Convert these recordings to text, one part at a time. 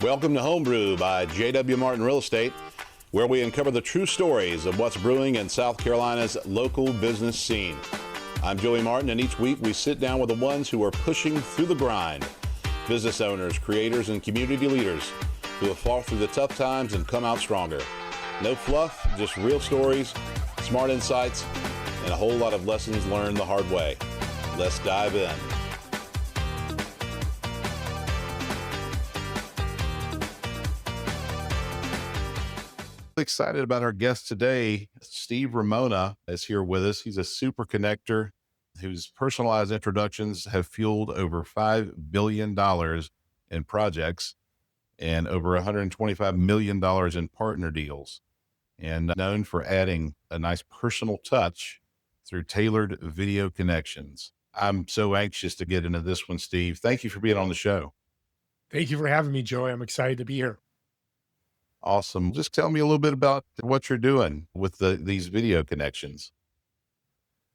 Welcome to Homebrew by J.W. Martin Real Estate, where we uncover the true stories of what's brewing in South Carolina's local business scene. I'm Joey Martin, and each week we sit down with the ones who are pushing through the grind. Business owners, creators, and community leaders who have fought through the tough times and come out stronger. No fluff, just real stories, smart insights, and a whole lot of lessons learned the hard way. Let's dive in. Excited about our guest today. Steve Ramona is here with us. He's a super connector whose personalized introductions have fueled over $5 billion in projects and over $125 million in partner deals, and known for adding a nice personal touch through tailored video connections. I'm so anxious to get into this one, Steve. Thank you for being on the show. Thank you for having me, Joey. I'm excited to be here. Awesome. Just tell me a little bit about what you're doing with these video connections.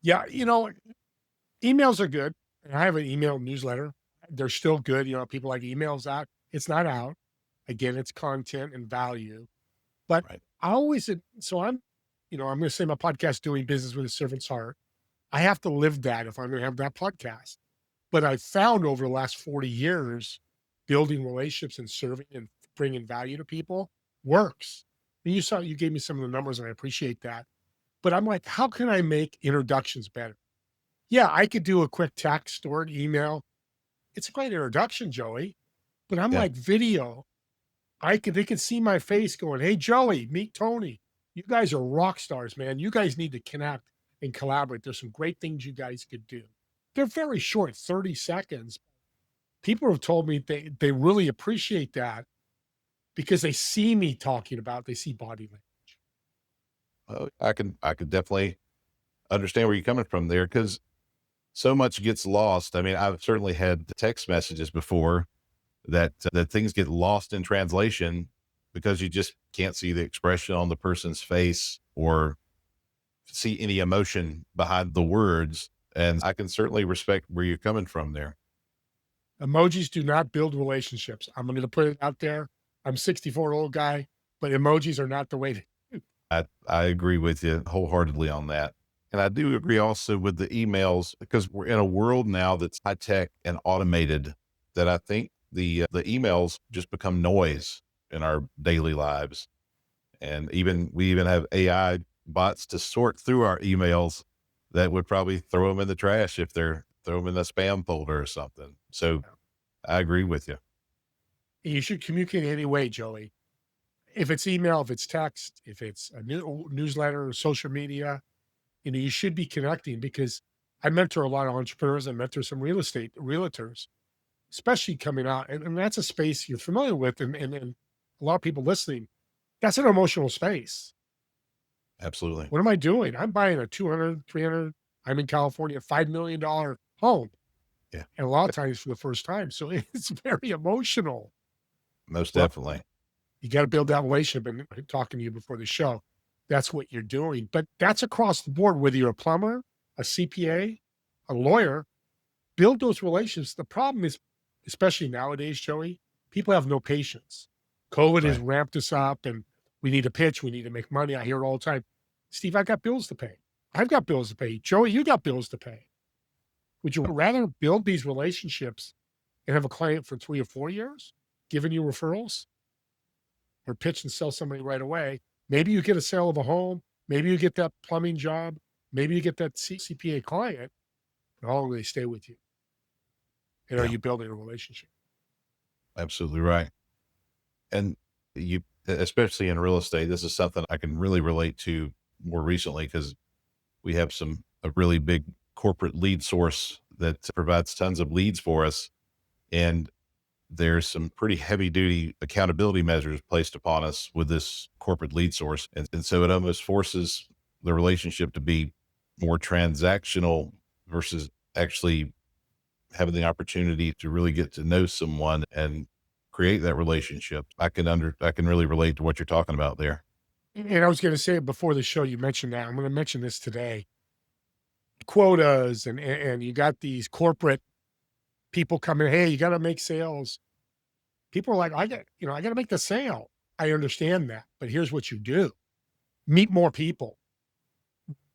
Yeah, emails are good. And I have an email newsletter. They're still good. People like emails out. It's not out. Again, it's content and value. But Right. I'm going to say my podcast, Doing Business with a Servant's Heart. I have to live that if I'm going to have that podcast. But I found over the last 40 years, building relationships and serving and bringing value to people works. And you gave me some of the numbers, and I appreciate that. But I'm like, how can I make introductions better? Yeah, I could do a quick text or an email. It's a great introduction, Joey. But I'm Yeah. like, video. They can see my face going, hey, Joey, meet Tony. You guys are rock stars, man. You guys need to connect and collaborate. There's some great things you guys could do. They're very short, 30 seconds. People have told me they really appreciate that because they see me talking about, they see body language. Well, I could definitely understand where you're coming from there, because so much gets lost. I mean, I've certainly had text messages before that things get lost in translation because you just can't see the expression on the person's face or see any emotion behind the words. And I can certainly respect where you're coming from there. Emojis do not build relationships. I'm going to put it out there. I'm 64 old guy, but emojis are not the way to. I agree with you wholeheartedly on that. And I do agree also with the emails, because we're in a world now that's high tech and automated, that I think the emails just become noise in our daily lives. And we even have AI bots to sort through our emails that would probably throw them in the trash if throw them in the spam folder or something. So I agree with you. You should communicate any way, Joey. If it's email, if it's text, if it's a newsletter or social media, you should be connecting, because I mentor a lot of entrepreneurs. I mentor some realtors, especially coming out. And that's a space you're familiar with. And a lot of people listening, that's an emotional space. Absolutely. What am I doing? I'm buying a 200, 300, I'm in California, $5 million home. Yeah. And a lot of times for the first time. So it's very emotional. Most definitely. You got to build that relationship. And talking to you before the show, that's what you're doing. But that's across the board, whether you're a plumber, a CPA, a lawyer, build those relationships. The problem is, especially nowadays, Joey, people have no patience. COVID has ramped us up, and we need a pitch. We need to make money. I hear it all the time. Steve, I got bills to pay. I've got bills to pay. Joey, you got bills to pay. Would you rather build these relationships and have a client for 3 or 4 years, giving you referrals, or pitch and sell somebody right away? Maybe you get a sale of a home. Maybe you get that plumbing job. Maybe you get that CPA client. How long will they stay with you? And are you building a relationship? Absolutely right. And you, especially in real estate, this is something I can really relate to more recently, because we have a really big corporate lead source that provides tons of leads for us. And there's some pretty heavy duty accountability measures placed upon us with this corporate lead source. And so it almost forces the relationship to be more transactional versus actually having the opportunity to really get to know someone and create that relationship. I can really relate to what you're talking about there. And I was going to say before the show, you mentioned that. I'm going to mention this today. Quotas and you got these corporate people coming, hey, you got to make sales. People are like, I got to make the sale. I understand that, but here's what you do: meet more people,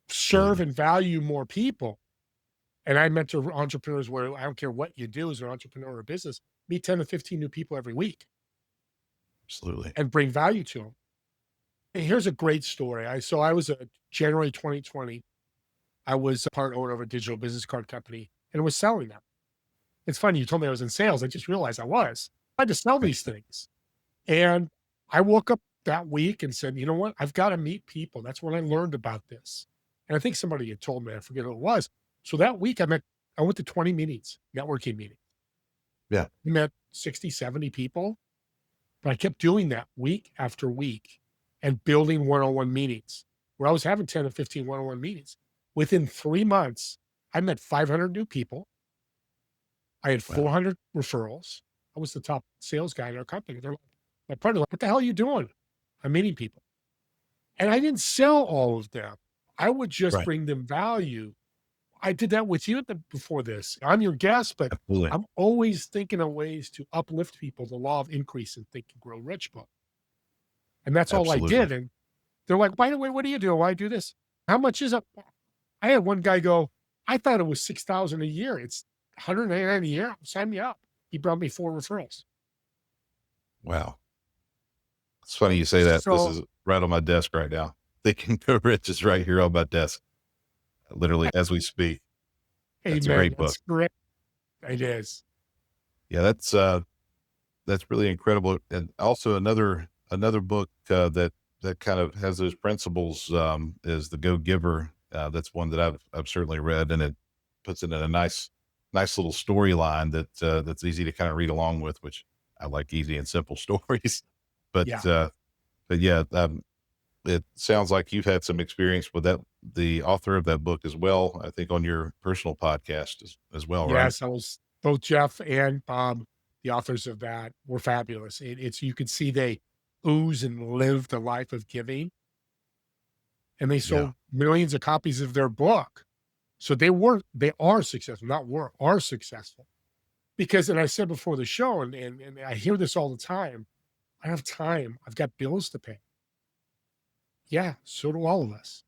serve Absolutely. and value more people. And I mentor entrepreneurs where I don't care what you do as an entrepreneur or business, meet 10 to 15 new people every week Absolutely. and bring value to them. And here's a great story. I was a January 2020. I was a part owner of a digital business card company and was selling them. It's funny, you told me I was in sales. I just realized I was. I had to sell these things. And I woke up that week and said, you know what? I've got to meet people. That's when I learned about this. And I think somebody had told me, I forget who it was. So that week I went to 20 meetings, networking meetings. Yeah. I met 60, 70 people, but I kept doing that week after week and building one-on-one meetings where I was having 10 to 15 one-on-one meetings. Within 3 months, I met 500 new people. I had Wow. 400 referrals. I was the top sales guy in our company. They're like, my partner, like, what the hell are you doing? I'm meeting people. And I didn't sell all of them. I would just Right. bring them value. I did that with you before this. I'm your guest, but Absolutely. I'm always thinking of ways to uplift people, the law of increase and Think and Grow Rich book. And that's all I Absolutely. did. And they're like, by the way, what do you do? Why do this? How much is it? I had one guy go, I thought it was 6,000 a year. It's 199 a year. Sign me up. He brought me 4 referrals. Wow. It's funny you say that. This So, is right on my desk right now. Think and Grow Rich is right here on my desk, literally as we speak. That's a amen. great book. That's great. It is. Yeah, that's really incredible. And also another book that kind of has those principles is The Go Giver. That's one that I've certainly read, and it puts it in a nice little storyline that's easy to kind of read along with, which I like easy and simple stories. But Yeah. but yeah, it sounds like you've had some experience with that, the author of that book as well. I think on your personal podcast as well, right? Yes. I was both Jeff and Bob, the authors of that, were fabulous. You could see they ooze and live the life of giving, and they Yeah, sold millions of copies of their book. So they are successful, not were, are successful. Because, and I said before the show, and I hear this all the time, I have time. I've got bills to pay. Yeah, so do all of us.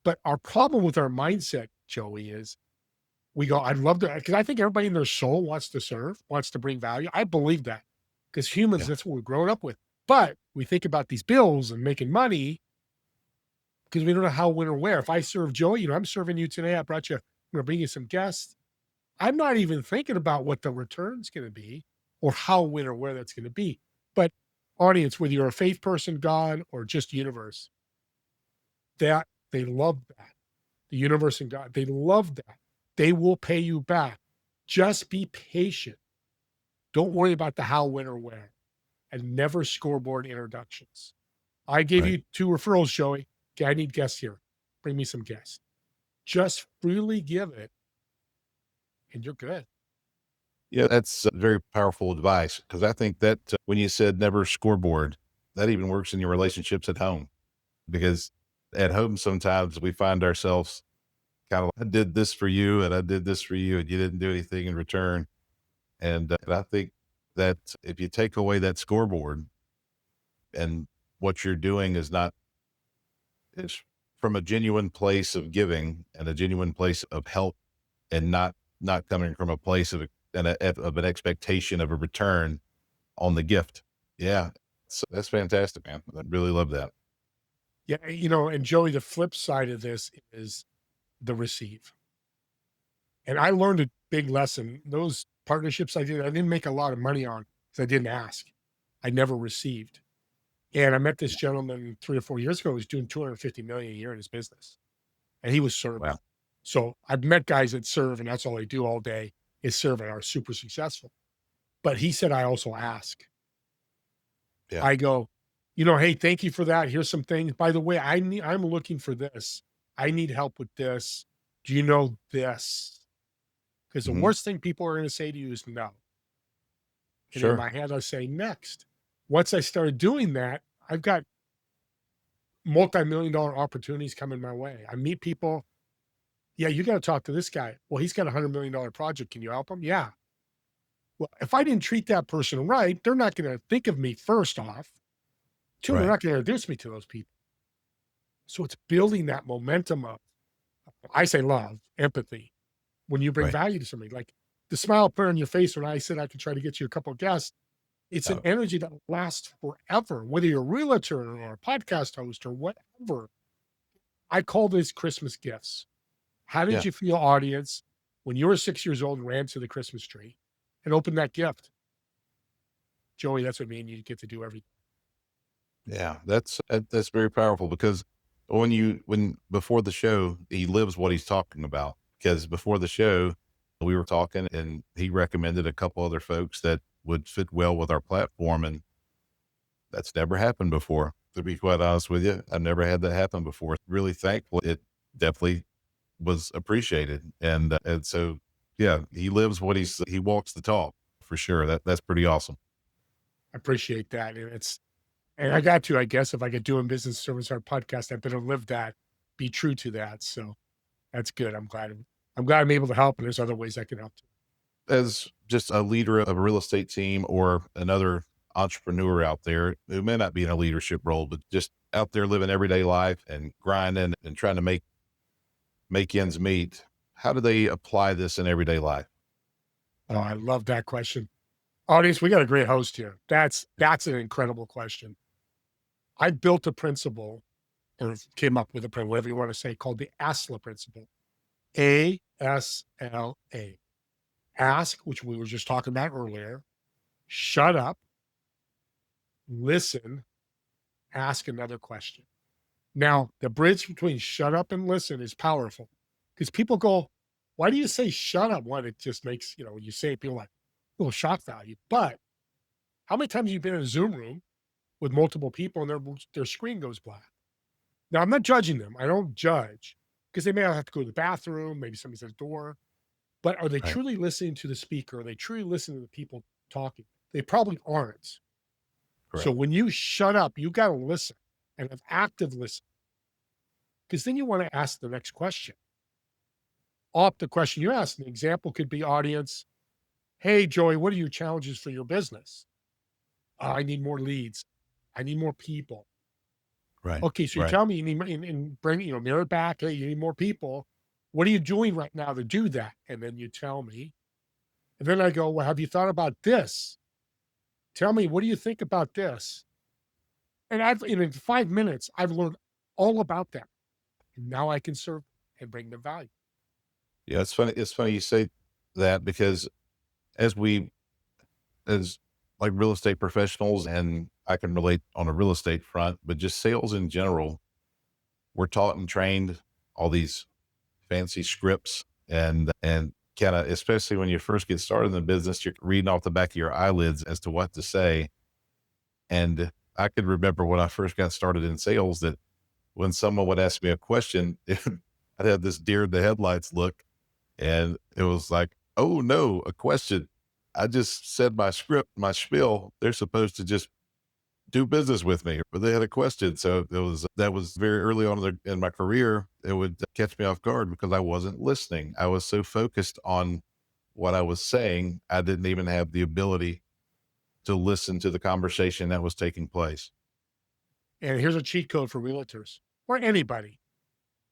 But our problem with our mindset, Joey, is we go, I'd love to, because I think everybody in their soul wants to serve, wants to bring value. I believe that because humans, yeah, that's what we're growing up with. But we think about these bills and making money because we don't know how, when, or where. If I serve Joey, I'm serving you today. I brought you, I'm going to bring you some guests. I'm not even thinking about what the return's going to be or how, when, or where that's going to be. But audience, whether you're a faith person, God, or just universe, that they love that. The universe and God, they love that. They will pay you back. Just be patient. Don't worry about the how, when, or where, and never scoreboard introductions. I gave right. you 2 referrals, Joey. Okay, I need guests here. Bring me some guests. Just freely give it, and you're good. Yeah, that's very powerful advice because I think that when you said never scoreboard, that even works in your relationships at home because at home sometimes we find ourselves kind of, I did this for you and I did this for you and you didn't do anything in return. And I think that if you take away that scoreboard and what you're doing is not, is from a genuine place of giving and a genuine place of help and not coming from a place of of an expectation of a return on the gift. Yeah. So that's fantastic, man. I really love that. Yeah, and Joey, the flip side of this is the receive. And I learned a big lesson. Those partnerships I didn't make a lot of money on because I didn't ask. I never received. And I met this gentleman 3 or 4 years ago who was doing 250 million a year in his business, and he was serving. Wow. So I've met guys that serve, and that's all they do all day is serve and are super successful. But he said, I also ask. Yeah. I go, hey, thank you for that. Here's some things. By the way, I'm looking for this. I need help with this. Do you know this? Because the Hmm. worst thing people are going to say to you is no. And in Sure. my head, I say next. Once I started doing that, I've got multi-million dollar opportunities coming my way. I meet people. Yeah, you got to talk to this guy. Well, he's got $100 million project. Can you help him? Yeah. Well, if I didn't treat that person right, they're not going to think of me first off. Two, they're Right. not going to introduce me to those people. So it's building that momentum of, I say love, empathy, when you bring Right. value to somebody. Like the smile put on your face when I said I could try to get you a couple of guests, it's an Oh, energy that lasts forever, whether you're a realtor or a podcast host or whatever. I call this Christmas gifts. How did yeah. you feel, audience, when you were 6 years old and ran to the Christmas tree and opened that gift? Joey, that's what me and you get to do every. Yeah. That's very powerful because when before the show, he lives what he's talking about. Because before the show, we were talking and he recommended a couple other folks that would fit well with our platform. And that's never happened before. To be quite honest with you, I've never had that happen before. Really thankful. It definitely was appreciated. And so, yeah, he lives what he walks the talk for sure. That's pretty awesome. I appreciate that. And and I got to, I guess, if I could do in business service our podcast, I better live that, be true to that. So that's good. I'm glad I'm able to help. And there's other ways I can help too. As just a leader of a real estate team or another entrepreneur out there who may not be in a leadership role, but just out there living everyday life and grinding and trying to make ends meet, how do they apply this in everyday life? Oh, I love that question. Audience, we got a great host here. That's an incredible question. I built a principle or came up with a principle, whatever you want to say, called the ASLA principle. ASLA. Ask, which we were just talking about earlier, shut up, listen, ask another question. Now, the bridge between shut up and listen is powerful because people go, why do you say shut up? One, it just makes, when you say it, people are like, little shock value. But how many times have you been in a Zoom room with multiple people and their screen goes black? Now, I'm not judging them. I don't judge because they may have to go to the bathroom, maybe somebody's at the door, but are they Right. truly listening to the speaker? Are they truly listening to the people talking? They probably aren't. So Correct. when you shut up, you got to listen and have active listen because then you want to ask the next question. Off the question you asked, an example could be audience, hey, Joey, what are your challenges for your business? I need more leads. I need more people. Right. Okay, so you Right. tell me you need and bring, mirror it back. Hey, you need more people. What are you doing right now to do that? And then you tell me. And then I go, well, have you thought about this? Tell me, what do you think about this? And in 5 minutes, I've learned all about that. And now I can serve and bring them value. Yeah. It's funny. It's funny you say that because as we, as like real estate professionals, and I can relate on a real estate front, but just sales in general, we're taught and trained all these fancy scripts and kind of, especially when you first get started in the business, you're reading off the back of your eyelids as to what to say. And I could remember when I first got started in sales that when someone would ask me a question, I'd have this deer in the headlights look, and it was like, oh no, a question. I just said my script, my spiel. They're supposed to just do business with me, but they had a question. So that was very early on in my career. It would catch me off guard because I wasn't listening. I was so focused on what I was saying, I didn't even have the ability to listen to the conversation that was taking place. And here's a cheat code for realtors or anybody.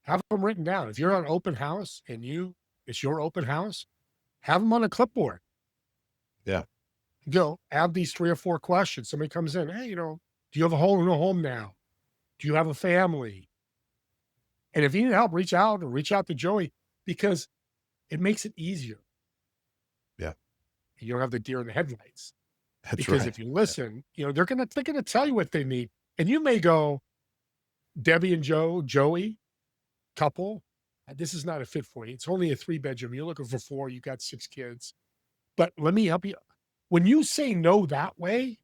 Have them written down. If you're on open house and it's your open house, have them on a clipboard. Yeah. Go have these 3 or 4 questions. Somebody comes in, hey, do you have a home? No home now? Do you have a family? And if you need help, reach out to Joey because it makes it easier. Yeah. You don't have the deer in the headlights. That's Because right. if you Yeah. listen, they're gonna tell you what they need. And you may go, Debbie and Joey, couple, this is not a fit for you. It's only a 3 bedroom. You're looking for four, you got 6 kids. But let me help you. When you say no that way,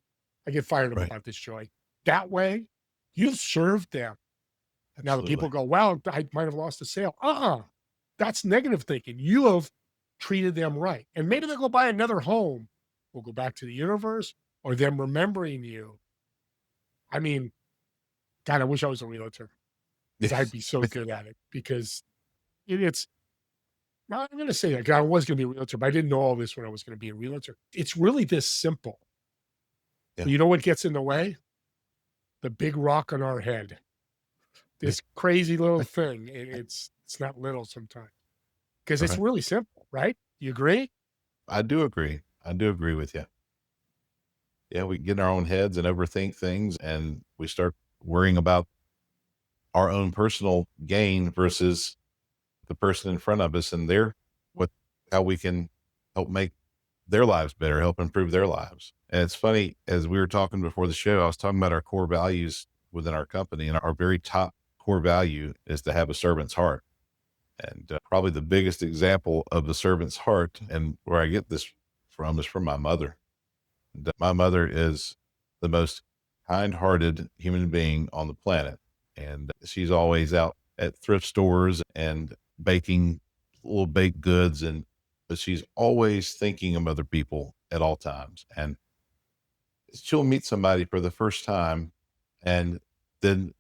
I get fired up Right. about this, Joy. That way, you've served them. Now the people Absolutely. go, well, I might have lost a sale. That's negative thinking. You have treated them right. And maybe they'll go buy another home. We'll go back to the universe or them remembering you. I mean, God, I wish I was a realtor because I'd Yes. be so good at it because it's Now, I'm going to say that 'cause I was going to be a realtor, but I didn't know all this when I was going to be a realtor. It's really this simple. Yeah. But you know what gets in the way? The big rock on our head. Yeah. This crazy little thing. It's not little sometimes because it's Right. really simple, right? You agree? I do agree. I do agree with you. Yeah, we get in our own heads and overthink things, and we start worrying about our own personal gain versus the person in front of us and their what how we can help make their lives better, help improve their lives. And it's funny, as we were talking before the show, I was talking about our core values within our company, and our very top core value is to have a servant's heart. And probably the biggest example of the servant's heart, and where I get this from, is from my mother. And, my mother is the most kind-hearted human being on the planet, and she's always out at thrift stores and baking little baked goods, and but she's always thinking of other people at all times. And she'll meet somebody for the first time, and then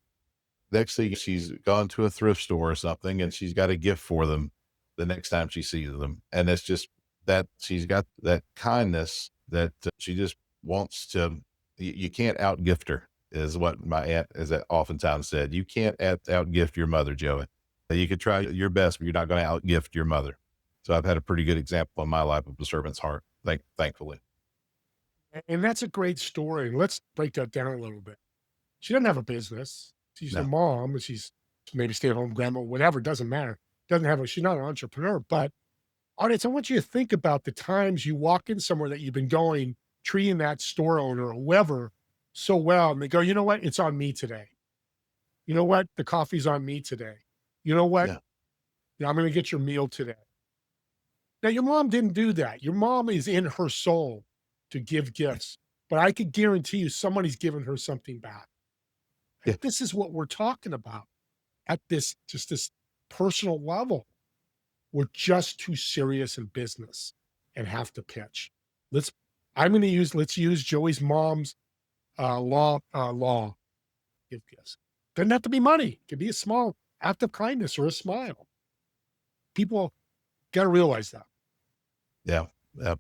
next thing she's gone to a thrift store or something, and she's got a gift for them the next time she sees them. And it's just that she's got that kindness that she just wants to, you can't out gift her, is what my aunt has oftentimes said. You can't out gift your mother, Joey. You could try your best, but you're not going to out gift your mother. So I've had a pretty good example in my life of the servant's heart, thankfully. And that's a great story. Let's break that down a little bit. She doesn't have a business. She's a No. mom, and she's maybe stay-at-home grandma, whatever, doesn't matter. Doesn't have a she's not an entrepreneur, but audience, I want you to think about the times you walk in somewhere that you've been going, treating that store owner or whoever so well, and they go, "You know what? It's on me today. You know what? The coffee's on me today. You know what? Yeah. Yeah, I'm gonna get your meal today." Now, your mom didn't do that. Your mom is in her soul to give Yeah. gifts, but I could guarantee you somebody's given her something back. Yeah. And this is what we're talking about at this just this personal level. We're just too serious in business and have to pitch. Let's let's use Joey's mom's law. Give gifts. Doesn't have to be money. It could be a small act of kindness or a smile. People got to realize that. Yeah,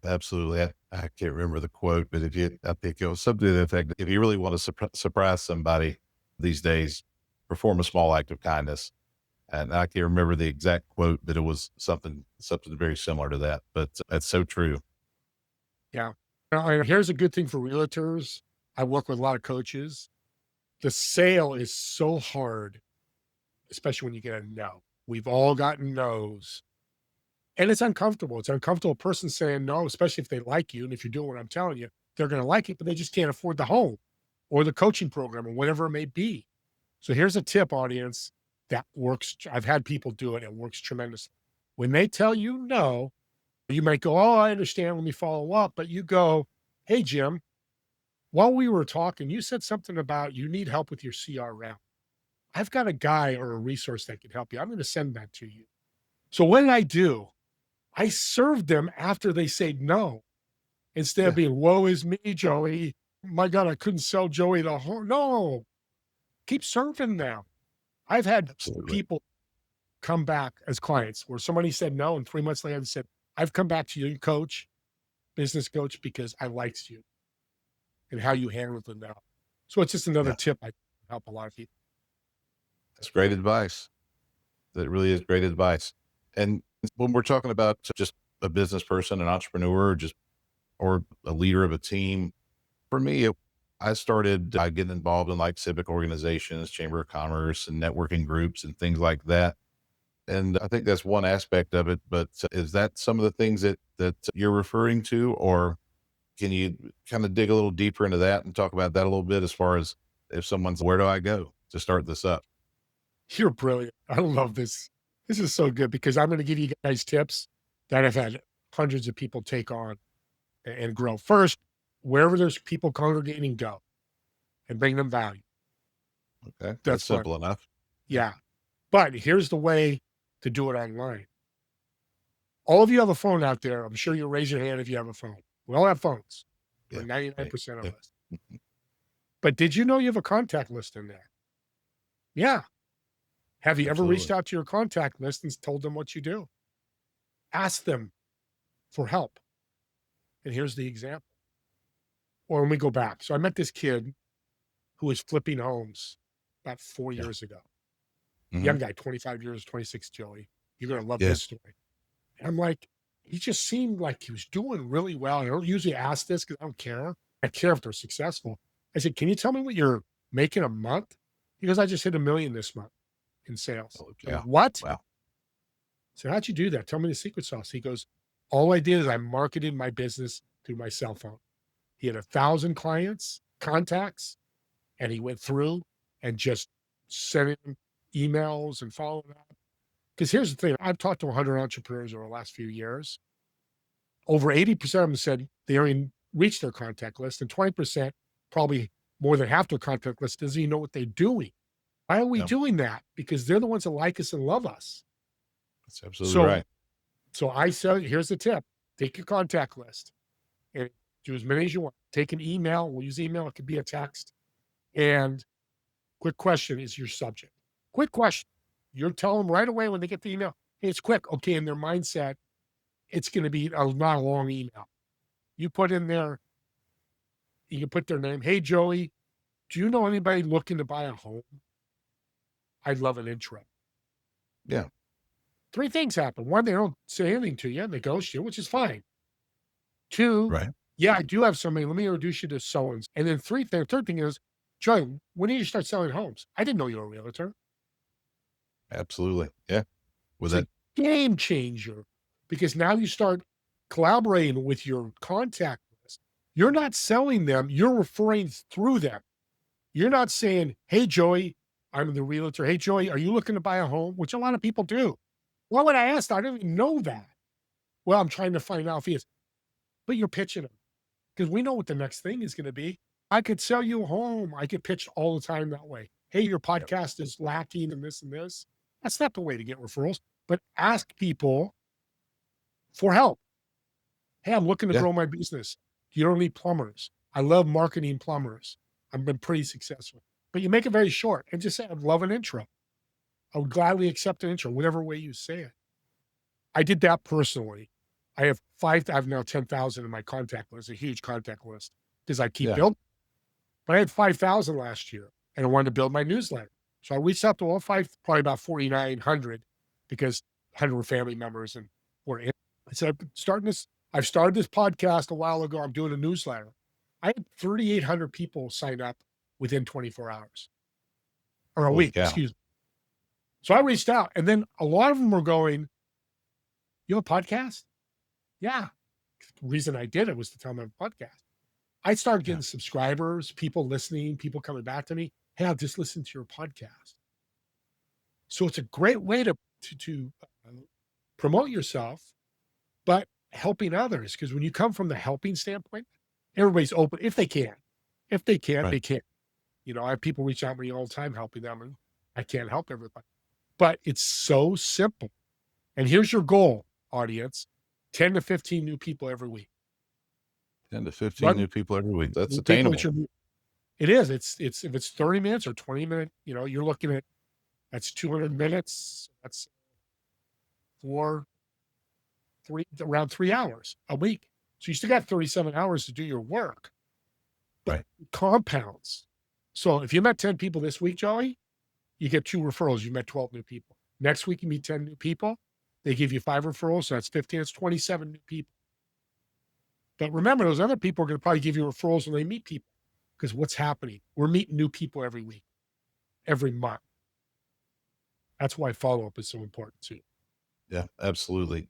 absolutely. I can't remember the quote, but if you, I think it was something to the effect, if you really want to surprise somebody these days, perform a small act of kindness. And I can't remember the exact quote, but it was something very similar to that. But that's so true. Yeah. Now, and here's a good thing for realtors. I work with a lot of coaches. The sale is so hard, especially when you get a no. We've all gotten no's. And it's uncomfortable. It's uncomfortable. A person saying no, especially if they like you. And if you're doing what I'm telling you, they're going to like it, but they just can't afford the home or the coaching program or whatever it may be. So here's a tip, audience, that works. I've had people do it. It works tremendously. When they tell you no, you might go, "Oh, I understand. Let me follow up." But you go, "Hey, Jim, while we were talking, you said something about you need help with your CRM. I've got a guy or a resource that can help you. I'm going to send that to you." So what did I do? I served them after they said no, instead of Yeah, being, "Woe is me, Joey. My God, I couldn't sell Joey the whole." No, keep serving them. I've had absolutely. people come back as clients where somebody said no, and 3 months later they said, "I've come back to you, coach, business coach, because I liked you and how you handled it now." So it's just another Yeah, tip I help a lot of people. that's great advice. That really is great advice. And when we're talking about just a business person, an entrepreneur, or a leader of a team, for me, I started getting involved in like civic organizations, chamber of commerce, and networking groups and things like that. And I think that's one aspect of it. But is that some of the things that you're referring to, or can you kind of dig a little deeper into that and talk about that a little bit as far as if someone's where do I go to start this up? You're brilliant. I love this. This is so good because I'm going to give you guys tips that I've had hundreds of people take on and grow. First, wherever there's people congregating, go and bring them value. Okay, that's That's one. simple enough. Yeah, Yeah. But here's the way to do it online. All of you have a phone out there. I'm sure you'll raise your hand if you have a phone. We all have phones for yeah, 99% of yeah. us. But did you know you have a contact list in there? Yeah. Have you ever reached Absolutely. out to your contact list and told them what you do? Ask them for help. And here's the example. Or let me go back. So I met this kid who was flipping homes about 4 Yeah. years ago. Hmm. Young guy, 25 years, 26, Joey. You're going to love Yeah. this story. And I'm like, he just seemed like he was doing really well. I don't usually ask this because I don't care. I care if they're successful. I said, can you tell me what you're making a month? He goes, I just hit $1 million this month in sales. Holy I'm like, cow. what? Wow. I said, how'd you do that? Tell me the secret sauce. He goes, all I did is I marketed my business through my cell phone. He had 1,000 clients, contacts, and he went through and just sent him emails and followed up. Because here's the thing, I've talked to 100 entrepreneurs over the last few years. Over 80% of them said they already reached their contact list, and 20%, probably more than half their contact list, doesn't even know what they're doing. Why are we Yeah. doing that? Because they're the ones that like us and love us. That's absolutely So, right. so I said, here's the tip: take your contact list and do as many as you want. Take an email. We'll use email. It could be a text. And quick question is your subject. Quick question. You'll tell them right away when they get the email. Hey, it's quick. Okay, in their mindset, it's going to be not a long email. You put in there, you can put their name. Hey, Joey, do you know anybody looking to buy a home? I'd love an intro. Yeah. Three things happen. One, they don't say anything to you and they ghost you, which is fine. Two, Right. yeah, I do have somebody. Let me introduce you to so and so. And then third thing is, Joey, when did you start selling homes? I didn't know you were a realtor. Absolutely. Yeah. With It's a that. game changer because now you start collaborating with your contact list. You're not selling them, you're referring through them. You're not saying, hey, Joey, I'm the realtor. Hey, Joey, are you looking to buy a home? Which a lot of people do. Why would I ask that? I don't even know that. Well, I'm trying to find out if he is, but you're pitching them because we know what the next thing is going to be. I could sell you a home. I get pitched all the time that way. Hey, your Yep. podcast is lacking in this and this. That's not the way to get referrals, but ask people for help. Hey, I'm looking to Yeah. grow my business. You don't need plumbers. I love marketing plumbers. I've been pretty successful. But you make it very short and just say, I'd love an intro. I would gladly accept an intro, whatever way you say it. I did that personally. I have now 10,000 in my contact list, a huge contact list, because I keep Yeah. building. But I had 5,000 last year and I wanted to build my newsletter. So I reached out to all five, probably about 4,900, because 100 were family members and were in. I said, I've started this podcast a while ago. I'm doing a newsletter. I had 3,800 people sign up within 24 hours or a Holy week, cow. excuse me. So I reached out and then a lot of them were going, you have a podcast? Yeah. The reason I did it was to tell them I have a podcast. I started Yeah. getting subscribers, people listening, people coming back to me. Hey, I'll just listen to your podcast. So it's a great way to promote yourself, but helping others. Because when you come from the helping standpoint, everybody's open if they can. If they can't, Right. they can't. You know, I have people reach out to me all the time helping them, and I can't help everybody. But it's so simple. And here's your goal, audience: 10 to 15 new people every week. 10 to 15 Run new people every week. That's new people at attainable. your it is. It's if it's 30 minutes or 20 minutes, you know, you're looking at that's 200 minutes. That's four, around 3 hours a week. So you still got 37 hours to do your work, but Right. it compounds. So if you met 10 people this week, Joey, you get 2 referrals. You met 12 new people. Next week, you meet 10 new people. They give you 5 referrals. So that's 15. It's 27 new people. But remember, those other people are going to probably give you referrals when they meet people, because what's happening? We're meeting new people every week, every month. That's why follow up is so important too. Yeah. Absolutely.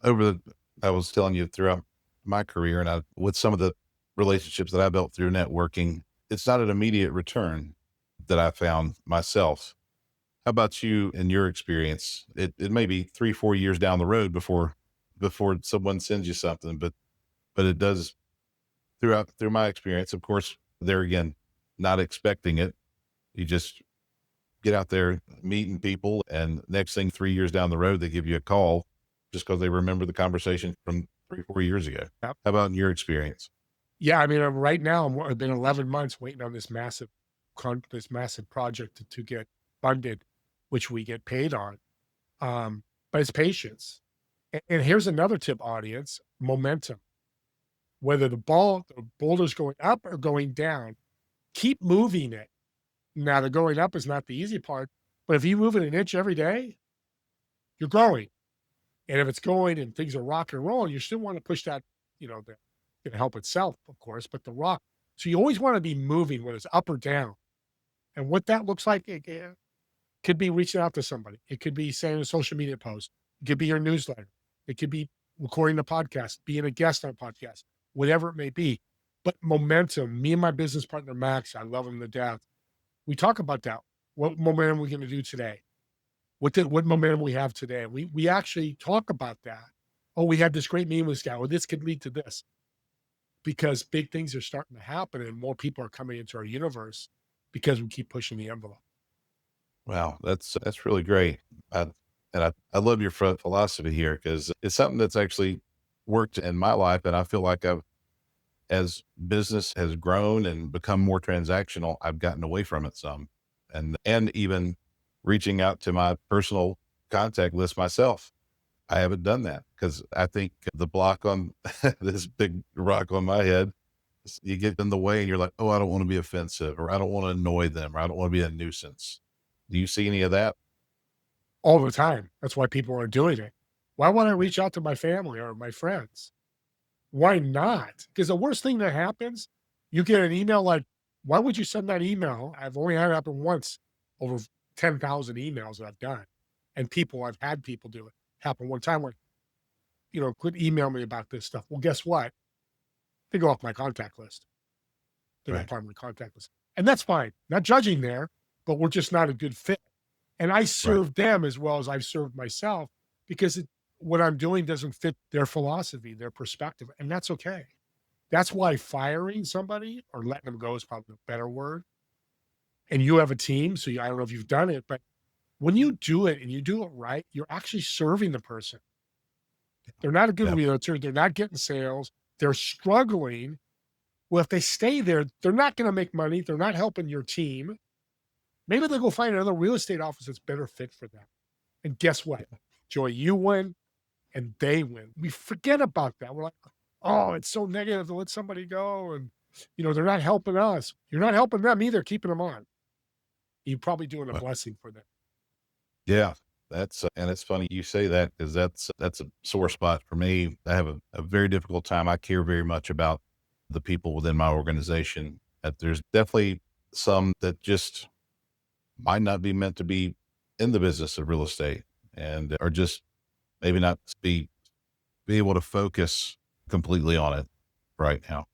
Over the, I was telling you throughout my career and with some of the relationships that I built through networking, it's not an immediate return that I found myself. How about you in your experience? It may be 3, 4 years down the road before someone sends you something, but it does through my experience. Of course, there again, not expecting it. You just get out there meeting people, and next thing 3 years down the road, they give you a call just because they remember the conversation from 3, 4 years ago. Yep. How about in your experience? Yeah, I mean, right now I've been 11 months waiting on this massive project to get funded, which we get paid on. But it's patience. And here's another tip, audience: momentum. Whether the boulder's going up or going down, keep moving it. Now, the going up is not the easy part, but if you move it an inch every day, you're growing. And if it's going and things are rocking and rolling, you still want to push that, that can help itself, of course, but the rock. So you always want to be moving, whether it's up or down. And what that looks like, it could be reaching out to somebody. It could be saying a social media post. It could be your newsletter. It could be recording a podcast, being a guest on a podcast, whatever it may be. But momentum, me and my business partner, Max, I love him to death. We talk about that. What momentum are we going to do today? What momentum we have today? We actually talk about that. Oh, we had this great meeting with this guy. Well, this could lead to this because big things are starting to happen and more people are coming into our universe because we keep pushing the envelope. Wow, that's really great. I love your philosophy here because it's something that's actually worked in my life, and I feel like as business has grown and become more transactional, I've gotten away from it some, and even reaching out to my personal contact list myself. I haven't done that because I think the block on this big rock on my head, you get in the way and you're like, oh, I don't want to be offensive, or I don't want to annoy them, or I don't want to be a nuisance. Do you see any of that? All the time. That's why people are doing it. Why would I reach out to my family or my friends? Why not? Because the worst thing that happens, you get an email like, why would you send that email? I've only had it happen once over 10,000 emails that I've done. And I've had people do it. Happen one time where, could email me about this stuff. Well, guess what? They go off my contact list. They're not Right. part of my contact list. And that's fine. Not judging there, but we're just not a good fit. And I Right. serve them as well as I've served myself because what I'm doing doesn't fit their philosophy, their perspective, and that's okay. That's why firing somebody or letting them go is probably a better word. And you have a team, so I don't know if you've done it, but when you do it and you do it right, you're actually serving the person. They're not a good Yeah. realtor. They're not getting sales. They're struggling. Well, if they stay there, they're not going to make money. They're not helping your team. Maybe they'll go find another real estate office that's better fit for them. And guess what? Yeah. Joy, you win and they win. We forget about that. We're like, oh, it's so negative to let somebody go. And, they're not helping us. You're not helping them either, keeping them on. You're probably doing a Well, blessing for them. yeah. And it's funny you say that because that's a sore spot for me. I have a very difficult time. I care very much about the people within my organization. There's definitely some that just might not be meant to be in the business of real estate and are just maybe not be able to focus completely on it right now.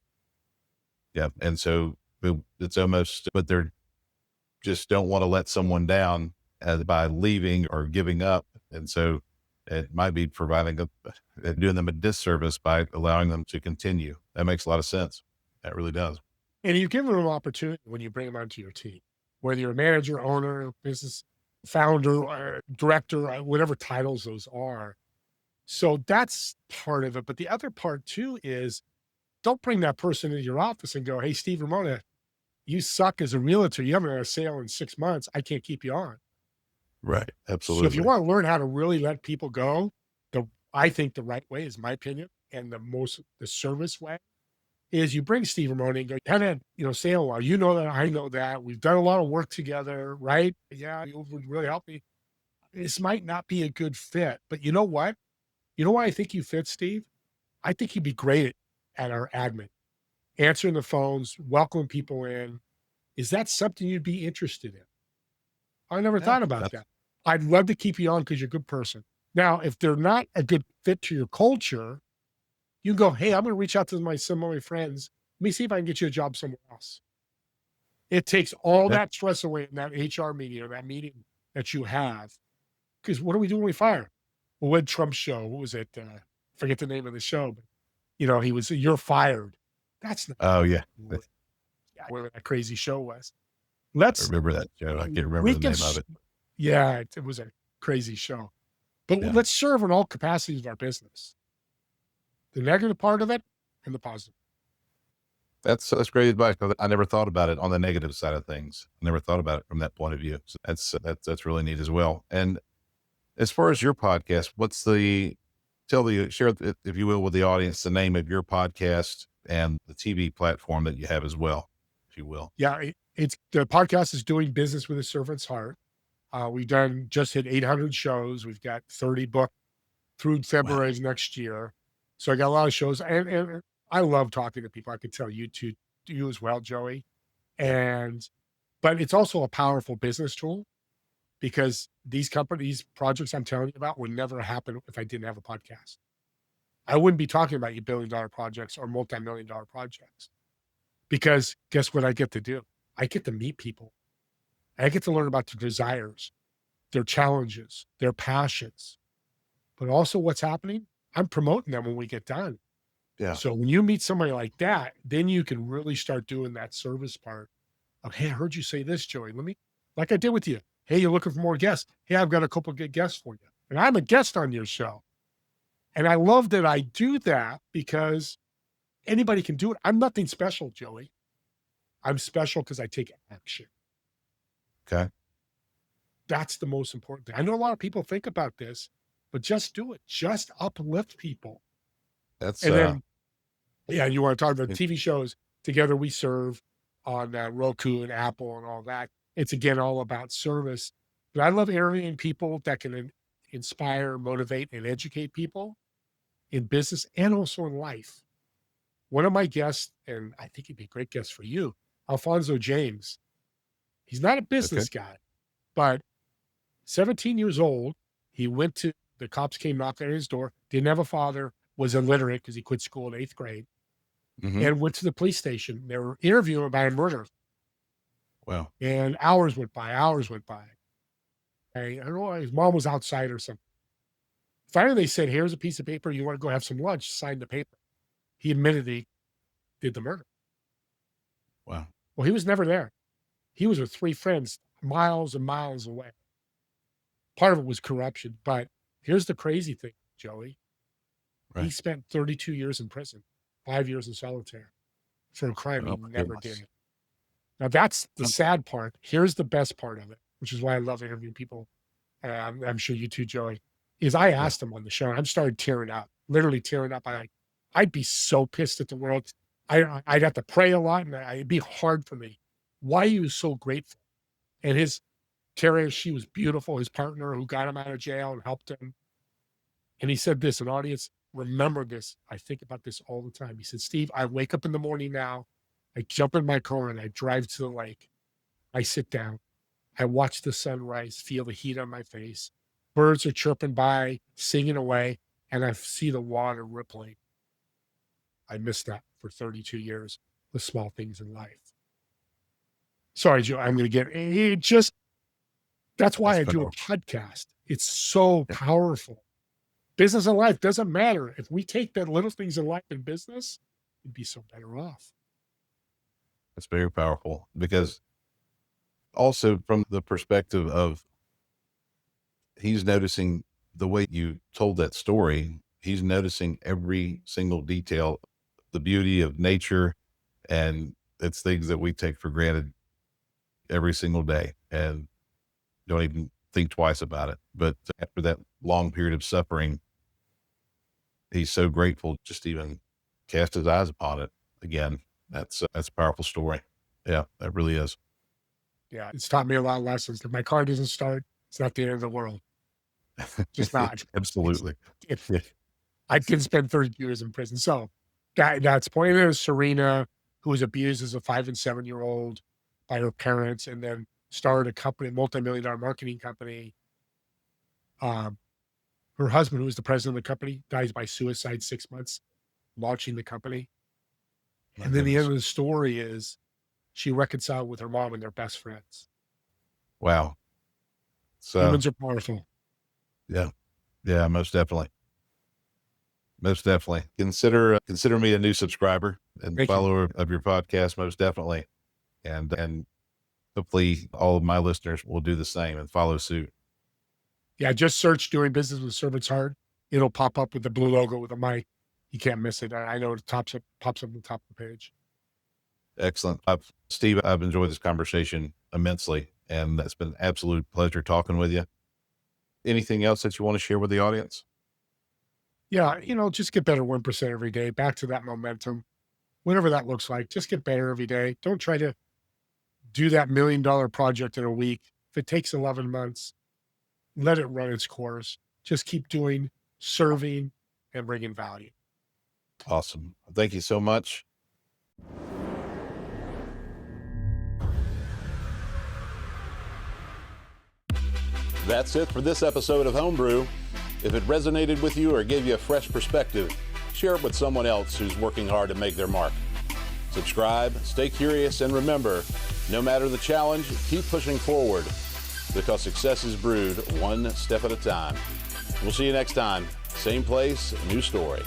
Yeah. And so it's almost, but they're just don't want to let someone down by leaving or giving up. And so it might be doing them a disservice by allowing them to continue. That makes a lot of sense. That really does. And you give them an opportunity when you bring them onto your team, whether you're a manager, owner, business founder, or director, whatever titles those are. So that's part of it. But the other part too is don't bring that person into your office and go, hey, Steve Ramona, you suck as a realtor. You haven't had a sale in 6 months. I can't keep you on. Right. So if you Absolutely. want to learn how to really let people go, I think the right way is my opinion, and the service way is you bring Steve Ramona and go, had a sale a while. You know that, I know that. We've done a lot of work together, right? Yeah, you would really help me. This might not be a good fit, but you know what? You know why I think you fit, Steve? I think you'd be great at our admin, answering the phones, welcoming people in. Is that something you'd be interested in? I never Yeah. thought about that. I'd love to keep you on because you're a good person. Now, if they're not a good fit to your culture, you can go, hey, I'm going to reach out to some of my friends. Let me see if I can get you a job somewhere else. It takes all Yeah. that stress away in that HR meeting or that meeting that you have. Because what do we do when we fire? Well, when Trump's show, what was it? Forget the name of the show, but he was, you're fired. That's not Oh yeah. whatever that crazy show was. I Let's, remember that show. I can't remember we the can, name of it. yeah, it was a crazy show. But Yeah. let's serve in all capacities of our business, the negative part of it and the positive. That's great advice. 'Cause I never thought about it on the negative side of things. I never thought about it from that point of view. So that's really neat as well. And as far as your podcast, what's the share, if you will, with the audience, the name of your podcast and the TV platform that you have as well, if you will. Yeah, it's the podcast is Doing Business with a Servant's Heart. We've done just hit 800 shows. We've got 30 booked through Wow. February of next year. So I got a lot of shows, and I love talking to people. I could tell you too, you as well, Joey. Yeah. And but it's also a powerful business tool because these companies, projects I'm telling you about would never happen if I didn't have a podcast. I wouldn't be talking about you $1 billion projects or multi-million-dollar projects because guess what I get to do? I get to meet people. I get to learn about their desires, their challenges, their passions, but also what's happening. I'm promoting them when we get done. Yeah. So when you meet somebody like that, then you can really start doing that service part of, hey, I heard you say this, Joey. Let me, like I did with you. Hey, you're looking for more guests. Hey, I've got a couple of good guests for you. And I'm a guest on your show. And I love that I do that because anybody can do it. I'm nothing special, Joey. I'm special because I take action. Okay. That's the most important thing. I know a lot of people think about this, but just do it. Just uplift people. That's, And then, yeah, you want to talk about it- TV shows. Together We Serve on Roku and Apple and all that. It's again all about service. But I love interviewing people that can inspire, motivate, and educate people in business and also in life. One of my guests, and I think he'd be a great guest for you, Alfonso James. He's not a okay. business guy, but 17 years old, he went to the cops came knocking on his door, didn't have a father, was illiterate because he quit school in 8th grade, Hmm. and went to the police station. They were interviewing him about a murder. Wow. And hours went by, hours went by. Okay, I don't know, his mom was outside or something. Finally, they said, here's a piece of paper. You want to go have some lunch? Sign the paper. He admitted he did the murder. Wow. Well, he was never there. He was with 3 friends miles and miles away. Part of it was corruption. But here's the crazy thing, Joey. He Right. spent 32 years in prison, 5 years in solitaire for a crime he Oh my never goodness. did. Now, that's the Um, sad part. Here's the best part of it, which is why I love interviewing people. I'm sure you too, Joey, is I Yeah. asked him on the show, and I started tearing up, literally tearing up. I'd be so pissed at the world. I'd have to pray a lot, and it'd be hard for me. Why he was so grateful. And his Terry, she was beautiful, his partner who got him out of jail and helped him. And he said this, an audience, remember this. I think about this all the time. He said, Steve, I wake up in the morning now, I jump in my car and I drive to the lake. I sit down. I watch the sunrise, feel the heat on my face. Birds are chirping by, singing away, and I see the water rippling. I missed that for 32 years, the small things in life. Sorry, Joe, I'm going to get it. Just that's why That's I do a powerful. podcast. It's so Yeah. powerful. Business and life doesn't matter. If we take the little things in life and business, we'd be so better off. That's very powerful because also from the perspective of he's noticing the way you told that story, he's noticing every single detail, the beauty of nature, and it's things that we take for granted every single day and don't even think twice about it. But after that long period of suffering, he's so grateful just to even cast his eyes upon it again. That's a powerful story. Yeah, that really is. Yeah, it's taught me a lot of lessons. If my car doesn't start, it's not the end of the world. Just not. It's Absolutely. it, Yeah. I didn't spend 30 years in prison. So that's point. There's Serena, who was abused as a 5 and 7-year-old by her parents, and then started a company, multi-million-dollar marketing company. Um, Her husband, who was the president of the company, dies by suicide 6 months launching the company. My And then the end goodness. of the story is she reconciled with her mom and they're best friends. Wow. So Humans are powerful. yeah, yeah, most definitely. Most definitely. Consider me a new subscriber and Thank you. follower of your podcast, most definitely. And hopefully all of my listeners will do the same and follow suit. Yeah, just search Doing Business with Servants Hard. It'll pop up with the blue logo with a mic. You can't miss it. I know it pops up on the top of the page. Excellent. Steve, I've enjoyed this conversation immensely, and it's been an absolute pleasure talking with you. Anything else that you want to share with the audience? Yeah, just get better 1% every day, back to that momentum, whatever that looks like. Just get better every day. Don't try to do that $1 million project in a week. If it takes 11 months, let it run its course. Just keep doing, serving, and bringing value. Awesome. Thank you so much. That's it for this episode of Homebrew. If it resonated with you or gave you a fresh perspective, share it with someone else who's working hard to make their mark. Subscribe, stay curious, and remember, no matter the challenge, keep pushing forward because success is brewed one step at a time. We'll see you next time. Same place, new story.